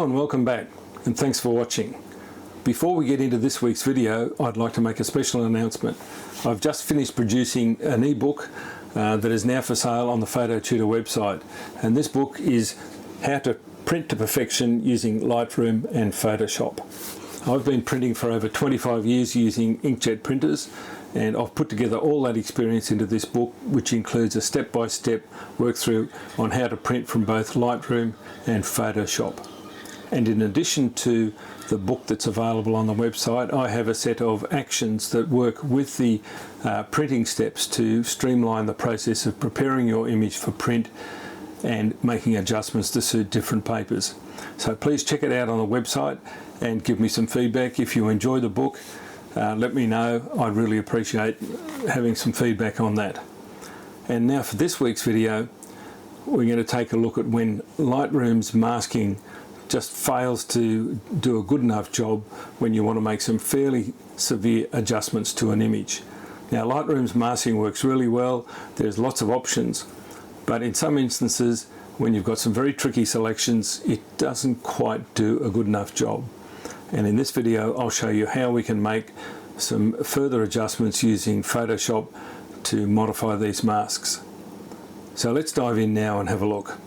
and welcome back, and thanks for watching. Before we get into this week's video, I'd like to make a special announcement. I've just finished producing an ebook that is now for sale on the Photo Tutor website, and this book is How to Print to Perfection using Lightroom and Photoshop. I've been printing for over 25 years using inkjet printers, and I've put together all that experience into this book, which includes a step-by-step workthrough on how to print from both Lightroom and Photoshop. And in addition to the book that's available on the website, I have a set of actions that work with the printing steps to streamline the process of preparing your image for print and making adjustments to suit different papers. So please check it out on the website and give me some feedback. If you enjoy the book, let me know. I'd really appreciate having some feedback on that. And now for this week's video, we're going to take a look at when Lightroom's masking just fails to do a good enough job when you want to make some fairly severe adjustments to an image. Now, Lightroom's masking works really well. There's lots of options, but in some instances, when you've got some very tricky selections, it doesn't quite do a good enough job. And in this video, I'll show you how we can make some further adjustments using Photoshop to modify these masks. So let's dive in now and have a look.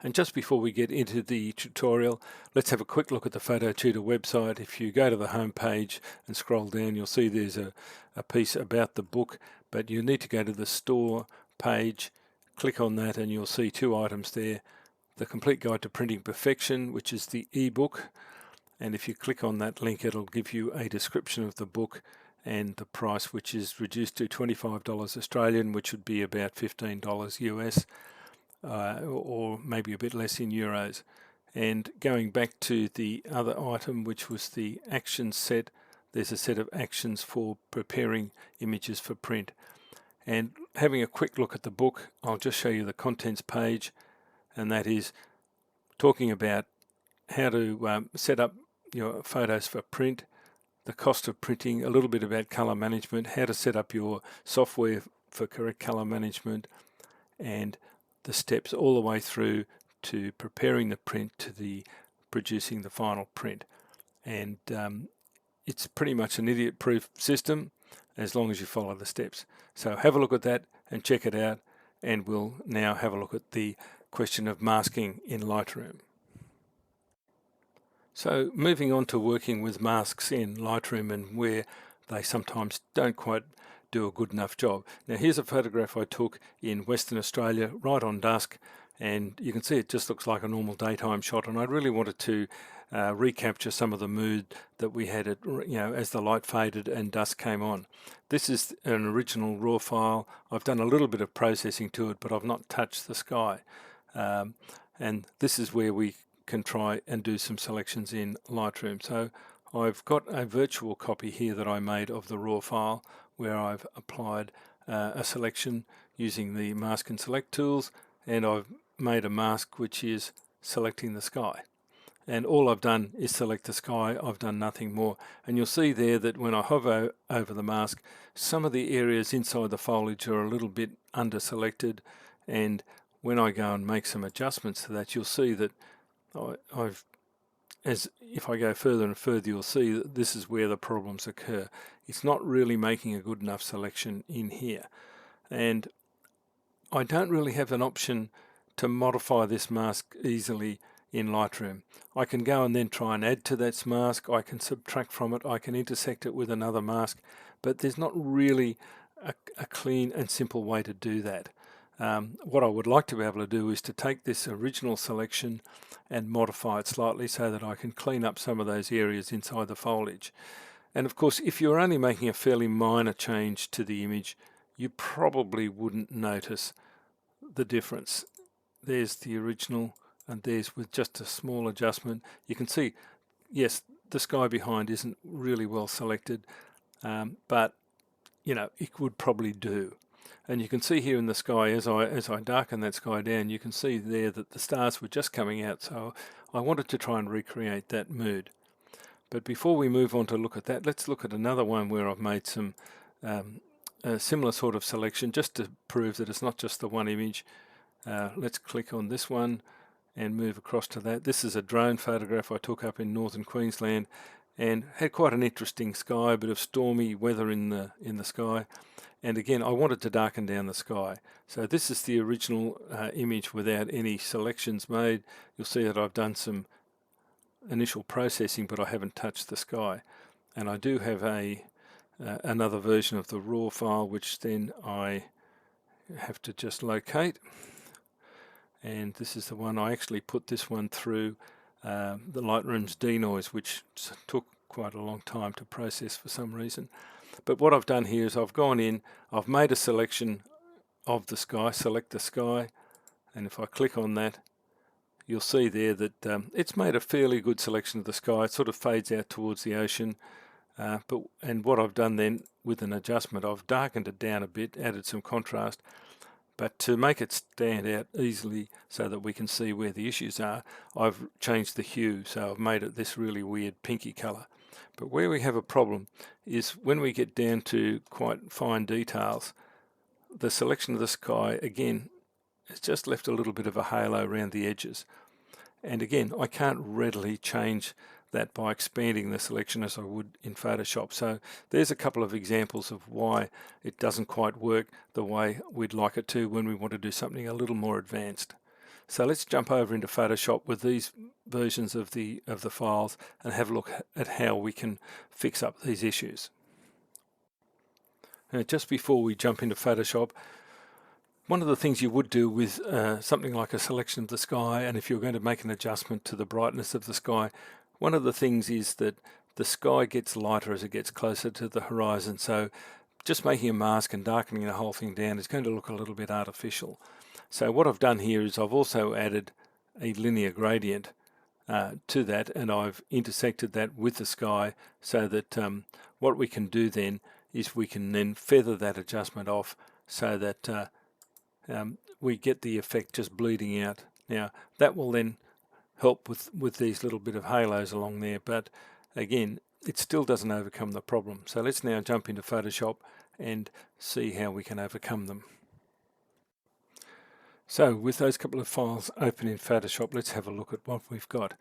And just before we get into the tutorial, let's have a quick look at the Photo Tutor website. If you go to the home page and scroll down, you'll see there's a piece about the book, but you need to go to the store page, click on that, and you'll see two items there. The Complete Guide to Printing Perfection, which is the ebook, and if you click on that link, it'll give you a description of the book and the price, which is reduced to $25 Australian, which would be about $15 US, or maybe a bit less in euros. And going back to the other item, which was the actions set, there's a set of actions for preparing images for print. And having a quick look at the book, I'll just show you the contents page, and that is talking about how to set up your photos for print, the cost of printing, a little bit about color management, how to set up your software for correct color management, and the steps all the way through to preparing the print to the producing the final print. And it's pretty much an idiot-proof system as long as you follow the steps. So have a look at that and check it out, and we'll now have a look at the question of masking in Lightroom. So moving on to working with masks in Lightroom and where they sometimes don't quite do a good enough job. Now here's a photograph I took in Western Australia right on dusk, and you can see it just looks like a normal daytime shot, and I really wanted to recapture some of the mood that we had at, as the light faded and dusk came on. This is an original raw file. I've done a little bit of processing to it, but I've not touched the sky. And this is where we can try and do some selections in Lightroom. So I've got a virtual copy here that I made of the raw file where I've applied a selection using the mask and select tools, and I've made a mask which is selecting the sky. And all I've done is select the sky. I've done nothing more. And you'll see there that when I hover over the mask, some of the areas inside the foliage are a little bit under selected, and when I go and make some adjustments to that, you'll see that if I go further and further, you'll see that this is where the problems occur. It's not really making a good enough selection in here. And I don't really have an option to modify this mask easily in Lightroom. I can go and then try and add to that mask, I can subtract from it, I can intersect it with another mask, but there's not really a clean and simple way to do that. What I would like to be able to do is to take this original selection and modify it slightly so that I can clean up some of those areas inside the foliage. And of course, if you're only making a fairly minor change to the image, you probably wouldn't notice the difference. There's the original, and there's with just a small adjustment. You can see, yes, the sky behind isn't really well selected, but it would probably do. And you can see here in the sky, as I darken that sky down, you can see there that the stars were just coming out. So I wanted to try and recreate that mood. But before we move on to look at that, let's look at another one where I've made some a similar sort of selection, just to prove that it's not just the one image. Let's click on this one, and move across to that. This is a drone photograph I took up in northern Queensland and had quite an interesting sky, a bit of stormy weather in the sky. And again, I wanted to darken down the sky. So this is the original image without any selections made. You'll see that I've done some initial processing, but I haven't touched the sky. And I do have another version of the raw file, which then I have to just locate. And this is the one. I actually put this one through the Lightroom's denoise, which took quite a long time to process for some reason. But what I've done here is I've gone in, I've made a selection of the sky, select the sky, and if I click on that, you'll see there that it's made a fairly good selection of the sky. It sort of fades out towards the ocean. And what I've done then with an adjustment, I've darkened it down a bit, added some contrast, but to make it stand out easily so that we can see where the issues are, I've changed the hue, so I've made it this really weird pinky color. But where we have a problem is when we get down to quite fine details, the selection of the sky, again, has just left a little bit of a halo around the edges. And again, I can't readily change that by expanding the selection as I would in Photoshop. So there's a couple of examples of why it doesn't quite work the way we'd like it to when we want to do something a little more advanced. So let's jump over into Photoshop with these versions of the files and have a look at how we can fix up these issues. Now, just before we jump into Photoshop, one of the things you would do with something like a selection of the sky, and if you're going to make an adjustment to the brightness of the sky, one of the things is that the sky gets lighter as it gets closer to the horizon. So just making a mask and darkening the whole thing down is going to look a little bit artificial. So what I've done here is I've also added a linear gradient to that, and I've intersected that with the sky so that what we can do then is we can then feather that adjustment off so that we get the effect just bleeding out. Now that will then help with these little bit of halos along there, but again, it still doesn't overcome the problem. So let's now jump into Photoshop and see how we can overcome them. So with those couple of files open in Photoshop, let's have a look at what we've got.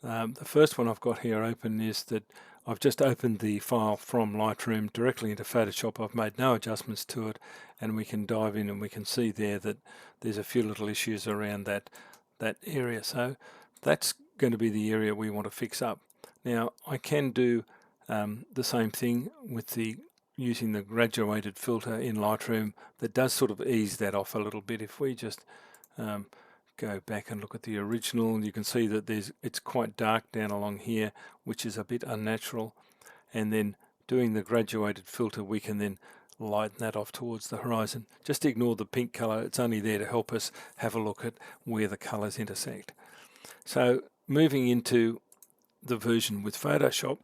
The first one I've got here open is that I've just opened the file from Lightroom directly into Photoshop. I've made no adjustments to it, and we can dive in and we can see there that there's a few little issues around that area. So that's going to be the area we want to fix up. Now I can do the same thing with using the graduated filter in Lightroom that does sort of ease that off a little bit. If we just go back and look at the original, you can see that it's quite dark down along here, which is a bit unnatural. And then doing the graduated filter, we can then lighten that off towards the horizon. Just ignore the pink color, it's only there to help us have a look at where the colors intersect. So moving into the version with Photoshop,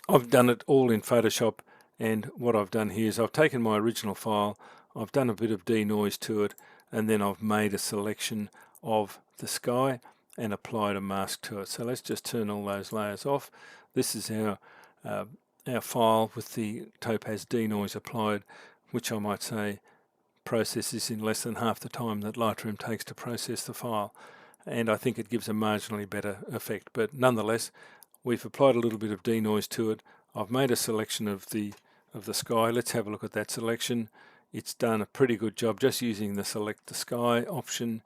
I've done it all in Photoshop, and what I've done here is I've taken my original file, I've done a bit of denoise to it, and then I've made a selection of the sky and applied a mask to it. So let's just turn all those layers off. This is our file with the topaz denoise applied, which I might say processes in less than half the time that Lightroom takes to process the file. And I think it gives a marginally better effect, but nonetheless, we've applied a little bit of denoise to it. I've made a selection of the sky. Let's have a look at that selection. It's done a pretty good job just using the select the sky option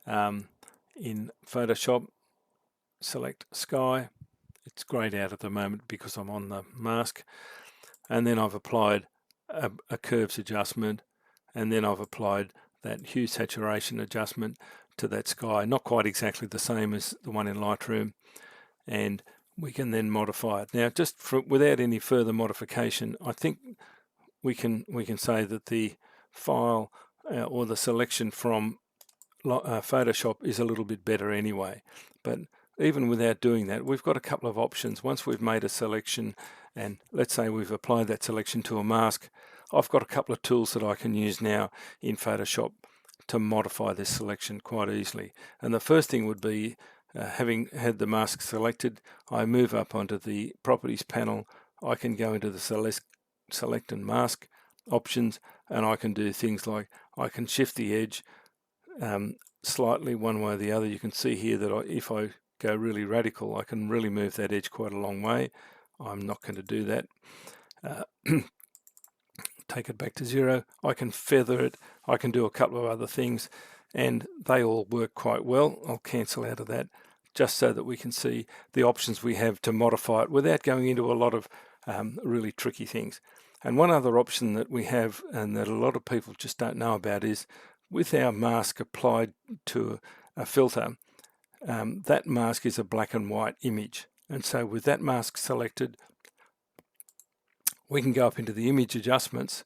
in Photoshop. Select sky. It's grayed out at the moment because I'm on the mask. And then I've applied a curves adjustment, and then I've applied that hue saturation adjustment to that sky. Not quite exactly the same as the one in Lightroom, and we can then modify it. Now, just without any further modification, I think we can say that the file or the selection from Photoshop is a little bit better anyway. But even without doing that, we've got a couple of options. Once we've made a selection, and let's say we've applied that selection to a mask, I've got a couple of tools that I can use now in Photoshop to modify this selection quite easily. And the first thing would be, having had the mask selected, I move up onto the properties panel. I can go into the select and mask options, and I can do things like I can shift the edge slightly one way or the other. You can see here that if I go really radical, I can really move that edge quite a long way. I'm not going to do that. Take it back to 0. I can feather it. I can do a couple of other things, and they all work quite well. I'll cancel out of that just so that we can see the options we have to modify it without going into a lot of really tricky things. And one other option that we have, and that a lot of people just don't know about, is with our mask applied to a filter, that mask is a black and white image. And so with that mask selected, we can go up into the image adjustments,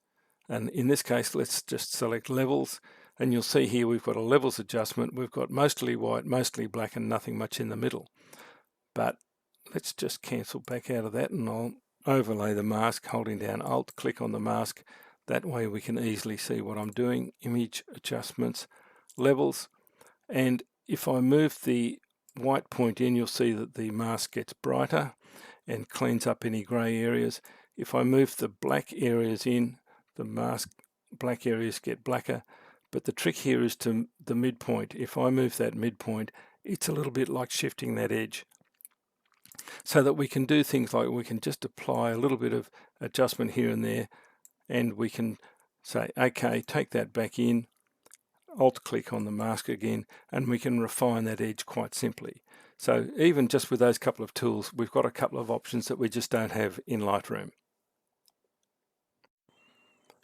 and in this case let's just select levels, and you'll see here we've got a levels adjustment. We've got mostly white, mostly black, and nothing much in the middle. But let's just cancel back out of that, and I'll overlay the mask holding down Alt, click on the mask. That way we can easily see what I'm doing. Image adjustments, levels, and if I move the white point in, you'll see that the mask gets brighter and cleans up any grey areas. If I move the black areas in, the mask black areas get blacker. But the trick here is to the midpoint. If I move that midpoint, it's a little bit like shifting that edge. So that we can do things like we can just apply a little bit of adjustment here and there, and we can say, okay, take that back in, Alt click on the mask again, and we can refine that edge quite simply. So even just with those couple of tools, we've got a couple of options that we just don't have in Lightroom.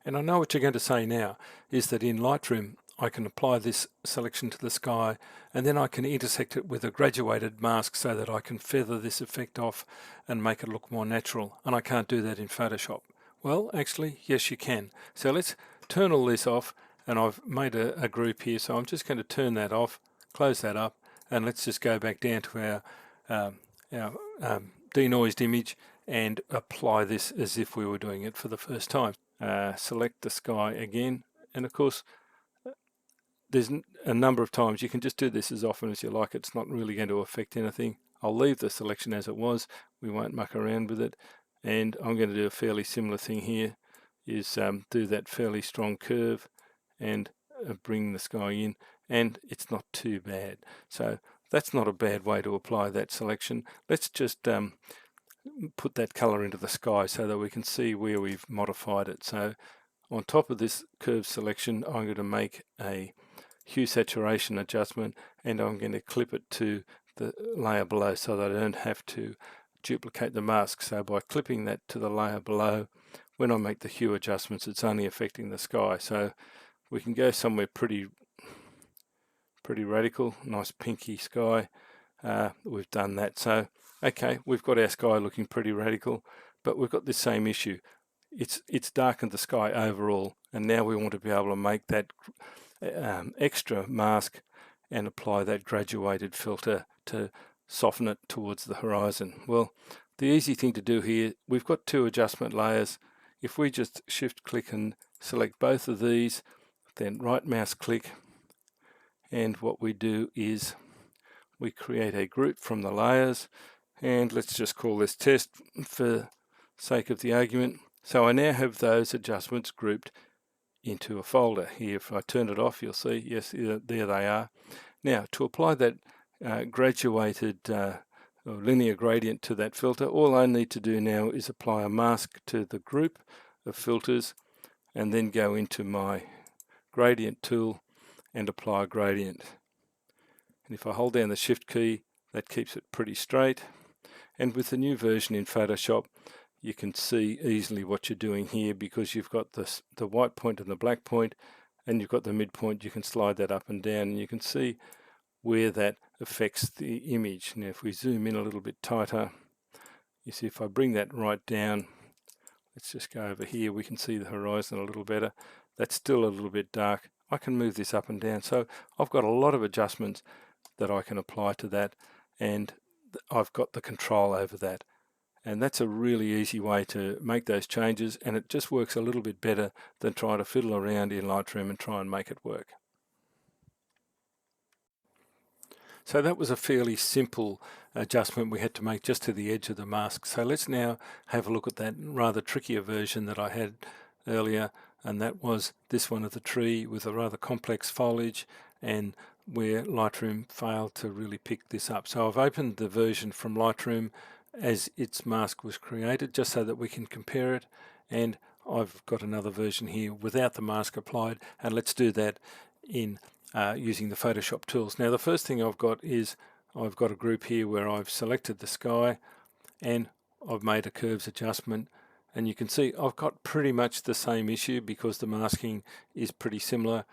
And I know what you're going to say now is that in Lightroom I can apply this selection to the sky, and then I can intersect it with a graduated mask so that I can feather this effect off and make it look more natural, and I can't do that in Photoshop. Well, actually, yes you can. So let's turn all this off, and I've made a group here, so I'm just going to turn that off, close that up, and let's just go back down to our denoised image and apply this as if we were doing it for the first time. Select the sky again, and of course there's a number of times you can just do this as often as you like. It's not really going to affect anything. I'll leave the selection as it was, we won't muck around with it, and I'm going to do a fairly similar thing here, is do that fairly strong curve and bring the sky in, and it's not too bad. So that's not a bad way to apply that selection. Let's just put that color into the sky so that we can see where we've modified it. So on top of this curve selection, I'm going to make a hue saturation adjustment, and I'm going to clip it to the layer below so that I don't have to duplicate the mask. So by clipping that to the layer below, when I make the hue adjustments, it's only affecting the sky. So we can go somewhere pretty radical, nice pinky sky. We've done that. So okay, we've got our sky looking pretty radical, but we've got this same issue. It's darkened the sky overall, and now we want to be able to make that extra mask and apply that graduated filter to soften it towards the horizon. Well, the easy thing to do here, we've got two adjustment layers. If we just shift click and select both of these, then right mouse click, and what we do is we create a group from the layers, and let's just call this test for sake of the argument. So I now have those adjustments grouped into a folder here. If I turn it off, you'll see, yes, there they are. Now to apply that graduated or linear gradient to that filter, all I need to do now is apply a mask to the group of filters, and then go into my gradient tool and apply a gradient. And if I hold down the shift key, that keeps it pretty straight. And with the new version in Photoshop, you can see easily what you're doing here, because you've got the white point and the black point, and you've got the midpoint. You can slide that up and down, and you can see where that affects the image. Now if we zoom in a little bit tighter, you see if I bring that right down, let's just go over here, we can see the horizon a little better. That's still a little bit dark. I can move this up and down. So I've got a lot of adjustments that I can apply to that, and I've got the control over that. And that's a really easy way to make those changes, and it just works a little bit better than trying to fiddle around in Lightroom and try and make it work. So that was a fairly simple adjustment we had to make just to the edge of the mask. So let's now have a look at that rather trickier version that I had earlier, and that was this one of the tree with a rather complex foliage and where Lightroom failed to really pick this up. So I've opened the version from Lightroom as its mask was created, just so that we can compare it, and I've got another version here without the mask applied, and let's do that in using the Photoshop tools. Now the first thing I've got is I've got a group here where I've selected the sky and I've made a curves adjustment, and you can see I've got pretty much the same issue because the masking is pretty similar,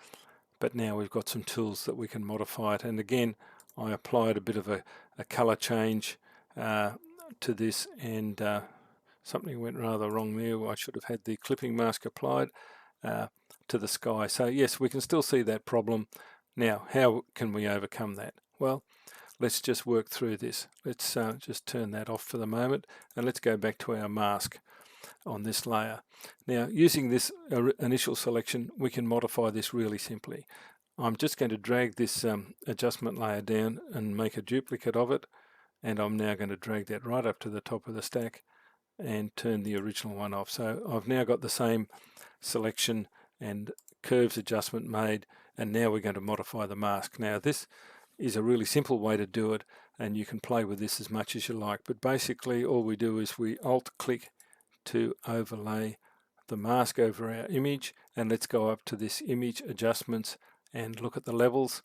but now we've got some tools that we can modify it. And again, I applied a bit of a color change to this, and something went rather wrong there. I should have had the clipping mask applied to the sky. So yes, we can still see that problem. Now, how can we overcome that? Well, let's just work through this. Let's just turn that off for the moment, and let's go back to our mask on this layer. Now, using this initial selection, we can modify this really simply. I'm just going to drag this adjustment layer down and make a duplicate of it, and I'm now going to drag that right up to the top of the stack and turn the original one off. So I've now got the same selection and curves adjustment made, and now we're going to modify the mask. Now this is a really simple way to do it, and you can play with this as much as you like, but basically all we do is we alt click to overlay the mask over our image, and let's go up to this image adjustments and look at the levels,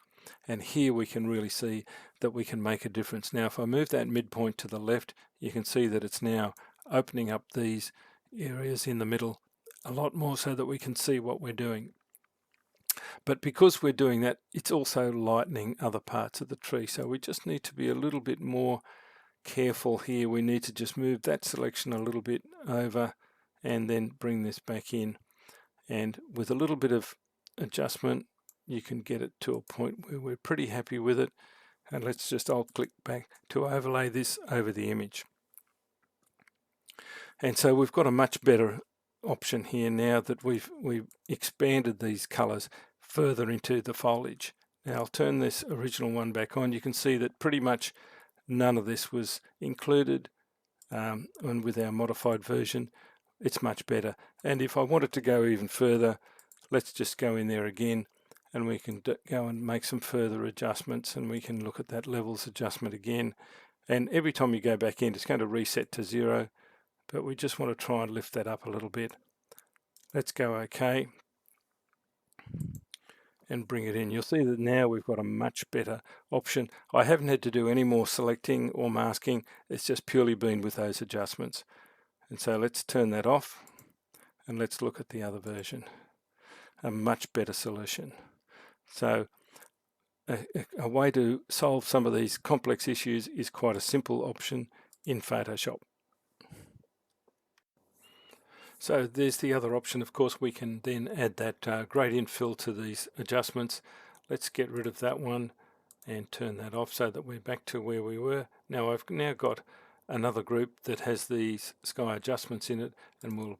and here we can really see that we can make a difference. Now if I move that midpoint to the left, you can see that it's now opening up these areas in the middle a lot more so that we can see what we're doing. But because we're doing that, it's also lightening other parts of the tree, so we just need to be a little bit more careful here. We need to just move that selection a little bit over and then bring this back in, and with a little bit of adjustment you can get it to a point where we're pretty happy with it. And let's just alt click back to overlay this over the image. And so we've got a much better option here now that we've expanded these colors further into the foliage. Now I'll turn this original one back on. You can see that pretty much none of this was included, and with our modified version it's much better. And if I wanted to go even further, let's just go in there again, and we can go and make some further adjustments, and we can look at that levels adjustment again, and every time you go back in it's going to reset to 0, but we just want to try and lift that up a little bit. Let's go OK and bring it in. You'll see that now we've got a much better option. I haven't had to do any more selecting or masking, it's just purely been with those adjustments. And so let's turn that off and let's look at the other version. A much better solution. So a way to solve some of these complex issues is quite a simple option in Photoshop. So there's the other option. Of course, we can then add that gradient fill to these adjustments. Let's get rid of that one and turn that off so that we're back to where we were. Now I've now got another group that has these sky adjustments in it, and we'll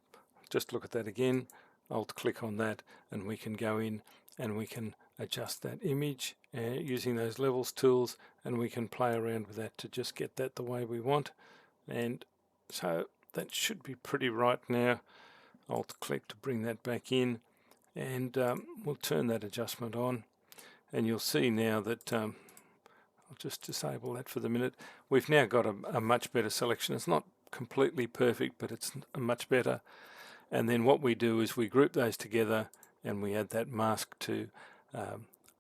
just look at that again. Alt click on that and we can go in and we can adjust that image using those levels tools, and we can play around with that to just get that the way we want. And so that should be pretty right now. Alt click to bring that back in, and we'll turn that adjustment on, and you'll see now that I'll just disable that for the minute. We've now got a much better selection. It's not completely perfect, but it's much better. And then what we do is we group those together and we add that mask to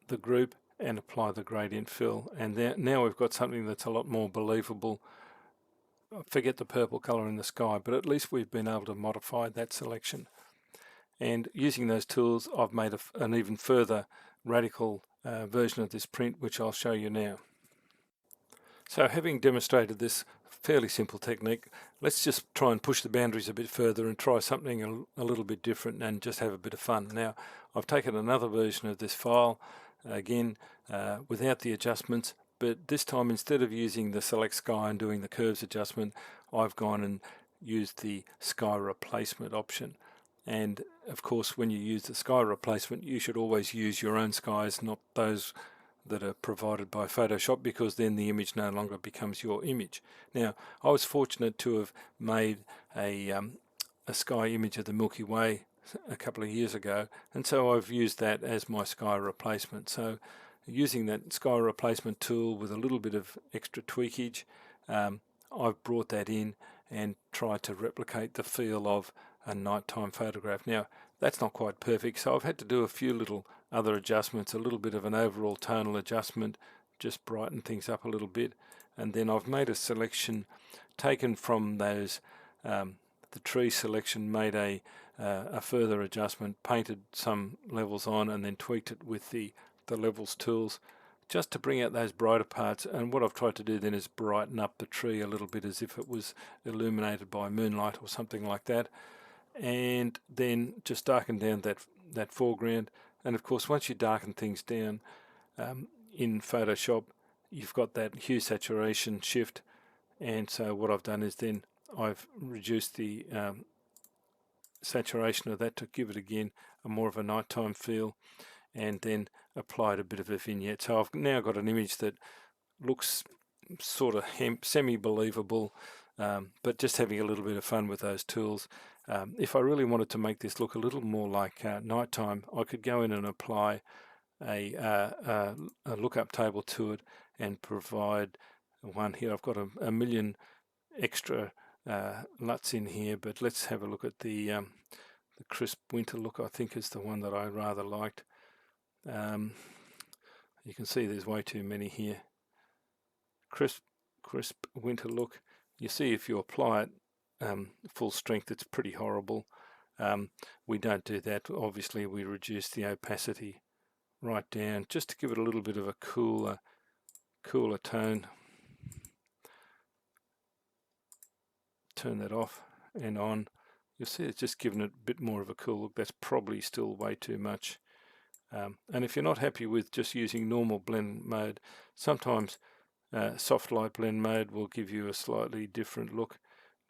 the group and apply the gradient fill, and now we've got something that's a lot more believable. Forget the purple color in the sky, but at least we've been able to modify that selection. And using those tools, I've made an even further radical version of this print, which I'll show you now. So having demonstrated this fairly simple technique, let's just try and push the boundaries a bit further and try something a little bit different and just have a bit of fun. Now I've taken another version of this file, again without the adjustments, but this time instead of using the select sky and doing the curves adjustment, I've gone and used the sky replacement option. And of course when you use the sky replacement, you should always use your own skies, not those that are provided by Photoshop, because then the image no longer becomes your image. Now I was fortunate to have made a sky image of the Milky Way a couple of years ago, and so I've used that as my sky replacement. So using that sky replacement tool with a little bit of extra tweakage, I've brought that in and tried to replicate the feel of a nighttime photograph. Now, that's not quite perfect, so I've had to do a few little other adjustments, a little bit of an overall tonal adjustment, just brighten things up a little bit, and then I've made a selection taken from those the tree selection, made a further adjustment, painted some levels on, and then tweaked it with the levels tools just to bring out those brighter parts. And what I've tried to do then is brighten up the tree a little bit as if it was illuminated by moonlight or something like that, and then just darken down that foreground. And of course, once you darken things down in Photoshop, you've got that hue saturation shift, and so what I've done is then I've reduced the saturation of that to give it again a more of a nighttime feel, and then applied a bit of a vignette. So I've now got an image that looks sort of semi-believable, but just having a little bit of fun with those tools. If I really wanted to make this look a little more like nighttime, I could go in and apply a lookup table to it and provide one here. I've got a million extra LUTs in here, but let's have a look at the crisp winter look. I think is the one that I rather liked. You can see there's way too many here. Crisp winter look. You see if you apply it full strength, it's pretty horrible. We don't do that. Obviously, we reduce the opacity right down just to give it a little bit of a cooler tone. Turn that off and on. You'll see it's just given it a bit more of a cool look. That's probably still way too much. And if you're not happy with just using normal blend mode, sometimes soft light blend mode will give you a slightly different look.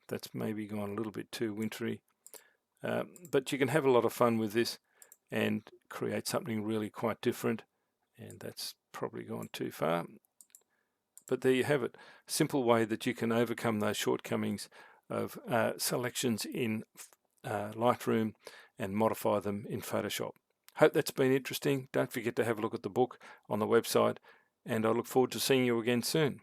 That's maybe gone a little bit too wintry. But you can have a lot of fun with this and create something really quite different. And that's probably gone too far. But there you have it. Simple way that you can overcome those shortcomings of selections in Lightroom and modify them in Photoshop. Hope that's been interesting. Don't forget to have a look at the book on the website, and I look forward to seeing you again soon.